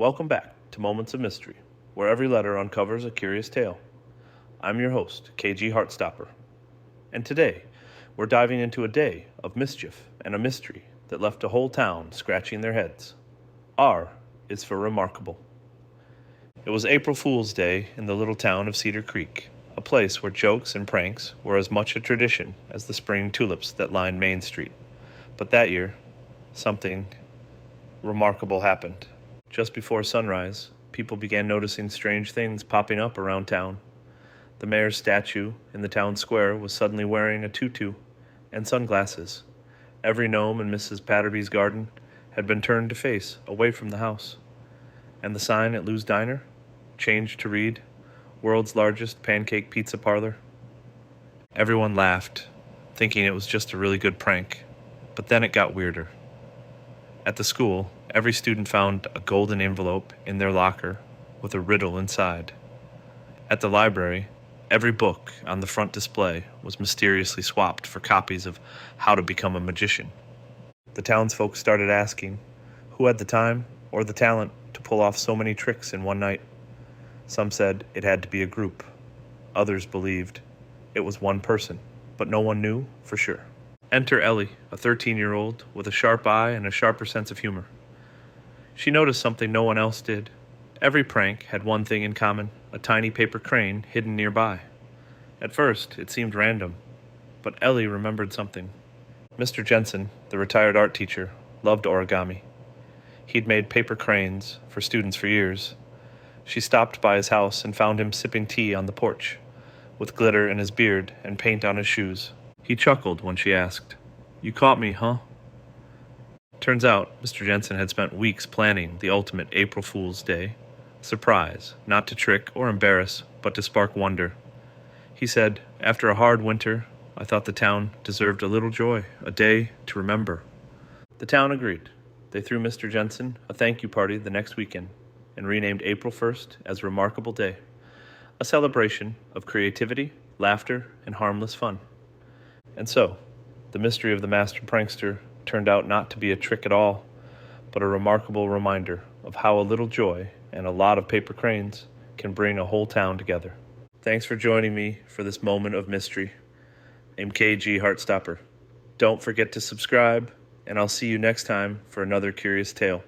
Welcome back to Moments of Mystery, where every letter uncovers a curious tale. I'm your host, KG Heartstopper, and today we're diving into a day of mischief and a mystery that left a whole town scratching their heads. R is for remarkable. It was April Fool's Day in the little town of Cedar Creek, a place where jokes and pranks were as much a tradition as the spring tulips that lined Main Street. But that year, something remarkable happened. Just before sunrise, people began noticing strange things popping up around town. The mayor's statue in the town square was suddenly wearing a tutu and sunglasses. Every gnome in Mrs. Patterby's garden had been turned to face away from the house. And the sign at Lou's Diner changed to read, "World's largest pancake pizza parlor." Everyone laughed, thinking it was just a really good prank. But then it got weirder. At the school, every student found a golden envelope in their locker with a riddle inside. At the library, every book on the front display was mysteriously swapped for copies of How to Become a Magician. The townsfolk started asking who had the time or the talent to pull off so many tricks in one night. Some said it had to be a group. Others believed it was one person, but no one knew for sure. Enter Ellie, a 13-year-old with a sharp eye and a sharper sense of humor. She noticed something no one else did. Every prank had one thing in common, a tiny paper crane hidden nearby. At first, it seemed random, but Ellie remembered something. Mr. Jensen, the retired art teacher, loved origami. He'd made paper cranes for students for years. She stopped by his house and found him sipping tea on the porch, with glitter in his beard and paint on his shoes. He chuckled when she asked, "You caught me, huh?" Turns out, Mr. Jensen had spent weeks planning the ultimate April Fool's Day surprise, not to trick or embarrass, but to spark wonder. He said, "After a hard winter, I thought the town deserved a little joy, a day to remember." The town agreed. They threw Mr. Jensen a thank you party the next weekend and renamed April 1st as Remarkable Day, a celebration of creativity, laughter, and harmless fun. And so, the mystery of the master prankster turned out not to be a trick at all, but a remarkable reminder of how a little joy and a lot of paper cranes can bring a whole town together. Thanks for joining me for this moment of mystery. I'm KG Heartstopper. Don't forget to subscribe, and I'll see you next time for another curious tale.